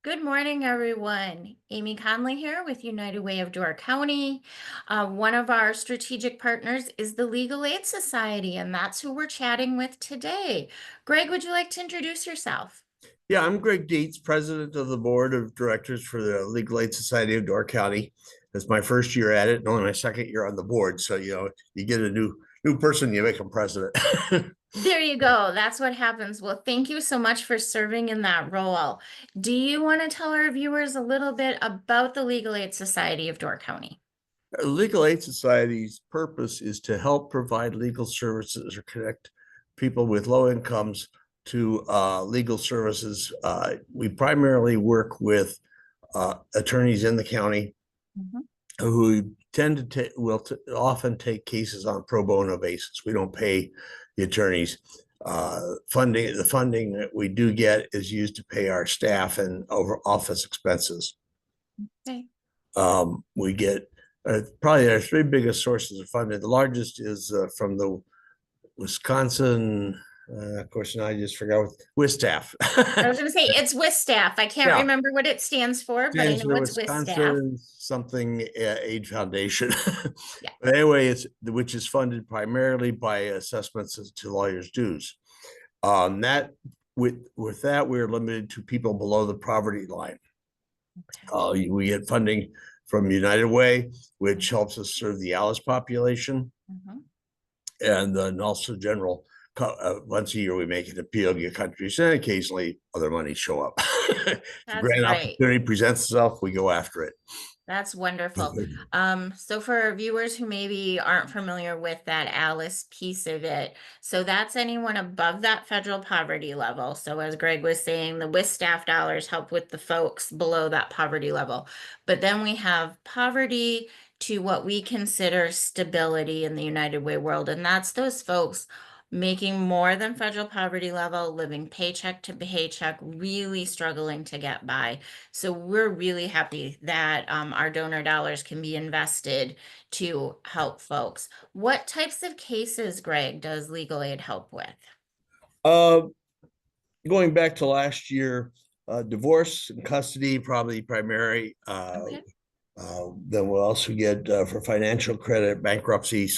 Good morning, everyone. Amy Conley here with United Way of Door County. One of our strategic partners is the Legal Aid Society, and that's who we're chatting with today. Greg, would you like to introduce yourself? Yeah, I'm Greg Dietz, president of the board of directors for the Legal Aid Society of Door County. It's my first year at it, and only my second year on the board. So, you get a new person, you make them president. There you go. That's what happens. Well, thank you so much for serving in that role. Do you want to tell our viewers a little bit about the Legal Aid Society of Door County? Legal Aid Society's purpose is to help provide legal services or connect people with low incomes to legal services. We primarily work with attorneys in the county Mhm. who tend to often take cases on pro bono basis. We don't pay the attorneys. The funding that we do get is used to pay our staff and over office expenses. Okay. We get probably our three biggest sources of funding. The largest is from the Wisconsin. Of course, now I just forgot what WISTAF. I was going to say it's WISTAF. I can't Yeah, remember what it stands for, but I stands know for it's WISTAF. Wisconsin something Aid Foundation. Yeah. But anyway, it's which is funded primarily by assessments to lawyers' dues. That with that, we're limited to people below the poverty line. Okay. We get funding from United Way, which helps us serve the Alice population, Mhm. and then also general. Once a year, we make an appeal, get countries, and occasionally other monies show up. If a That's grant great. opportunity presents itself, we go after it. That's wonderful. So for our viewers who maybe aren't familiar with that Alice piece of it, so that's anyone above that federal poverty level. So as Greg was saying, the WIS staff dollars help with the folks below that poverty level. But then we have poverty to what we consider stability in the United Way world, and that's those folks making more than federal poverty level, living paycheck to paycheck, really struggling to get by. So we're really happy that our donor dollars can be invested to help folks. What types of cases, Greg, does legal aid help with? Uh, Going back to last year, divorce and custody probably primary. Okay. Then we'll also get for financial credit, bankruptcy,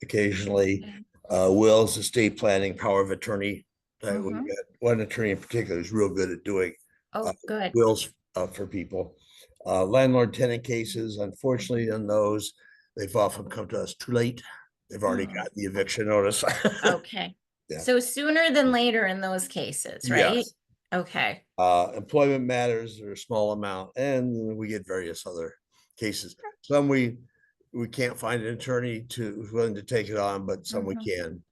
occasionally, Okay. wills, estate planning, power of attorney. We Mm-hmm. got one attorney in particular who's real good at doing uh, Oh, good. wills for people. Landlord tenant cases, unfortunately, in those, they've often come to us too late. They've already got the eviction notice. Okay. Yeah. So sooner than later in those cases, right? Yes. Okay. Employment matters are a small amount, and we get various other cases. Some we can't find an attorney who's willing to take it on, but some we Mhm. can.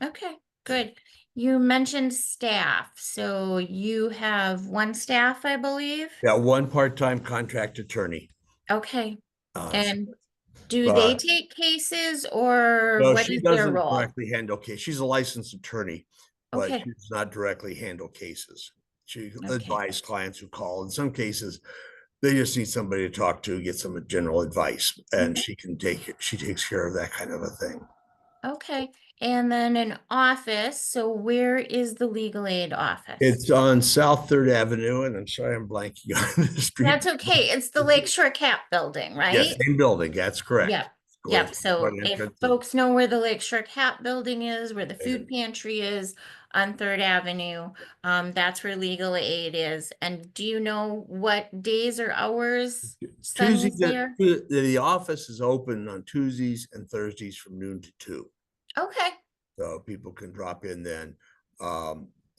Okay, good. You mentioned staff. So you have one staff, I believe. Yeah, one part-time contract attorney. Okay. Uh, And do they but take cases or no, what she is their doesn't role? directly handle case. She's a licensed attorney, but Okay. she does not directly handle cases. She Okay. advises clients who call. In some cases, they just need somebody to talk to, get some general advice, and Mhm. she takes care of that kind of a thing. Okay. And then an office. So where is the legal aid office? It's on South Third Avenue, and I'm sorry I'm blanking on the street. That's okay. It's the Lakeshore Cap building, Yes, right? same building. That's correct. Yep. Going Yep. from the So front if entrance folks know where the Lakeshore Cap building is, where the food and pantry is on Third Avenue, that's where legal aid is. And do you know what days or hours Tuesday, Sunny's there? the office is open on Tuesdays and Thursdays from noon to 2. Okay. So people can drop in then.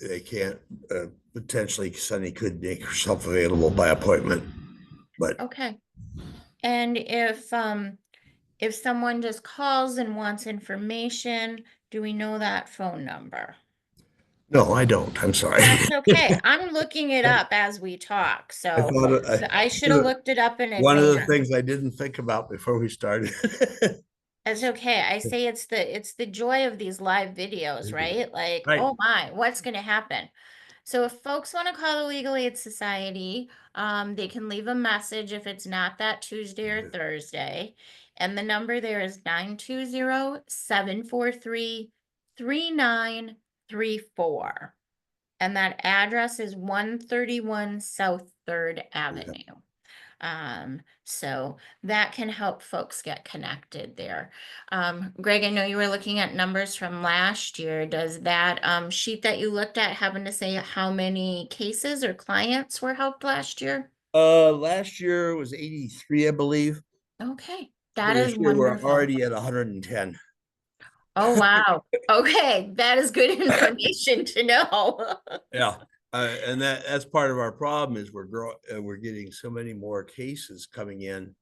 They can't potentially Sunny could make herself available by appointment, but Okay. And if someone just calls and wants information, do we know that phone number? no, I don't. I'm sorry. That's okay. I'm looking it up as we talk. I So thought I should have looked it up in one of the advance. things I didn't think about before we started. It's okay. I say it's the joy of these live videos, right? Like, Right. oh my, what's going to happen? So if folks want to call the Legal Aid Society, they can leave a message if it's not that Tuesday or Thursday. And the number there is 920-743-3934. And that address is 131 South Third Avenue. So that can help folks get connected there. Greg, I know you were looking at numbers from last year. Does that sheet that you looked at happen to say how many cases or clients were helped last year? Last year was 83, I believe. Okay, So that is this year we're wonderful. already at 110. Oh, wow. Okay, that is good information to know. Yeah. And that's part of our problem is we're getting so many more cases coming in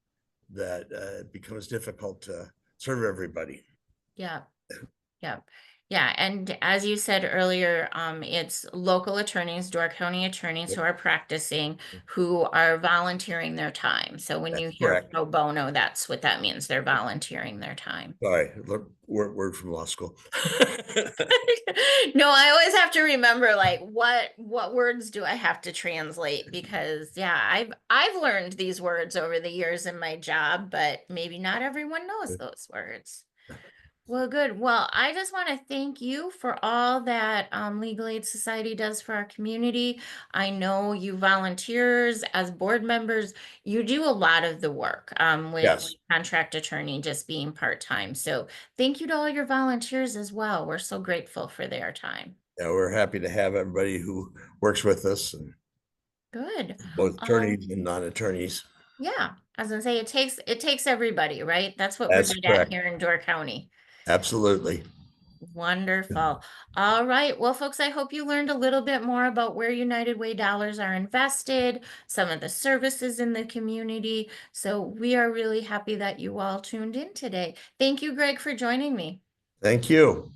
that it becomes difficult to serve everybody. Yeah. Yeah. Yeah. And as you said earlier, it's local attorneys, Door County attorneys who are practicing, who are volunteering their time. So when you That's hear correct. pro bono, that's what that means. They're volunteering their time. Sorry, word from law school. No, I always have to remember like what words do I have to translate because yeah, I've learned these words over the years in my job, but maybe not everyone knows those words. Well, good. Well, I just want to thank you for all that Legal Aid Society does for our community. I know you volunteers as board members, you do a lot of the work with Yes. contract attorney just being part-time. So thank you to all your volunteers as well. We're so grateful for their time. Yeah, we're happy to have everybody who works with us, and Good. both Um, attorneys and non-attorneys. yeah, I was gonna say it takes everybody, right? That's what we're That's good at correct. here in Door County. Absolutely. Wonderful. All right. Well, folks, I hope you learned a little bit more about where United Way dollars are invested, some of the services in the community. So we are really happy that you all tuned in today. Thank you, Greg, for joining me. Thank you.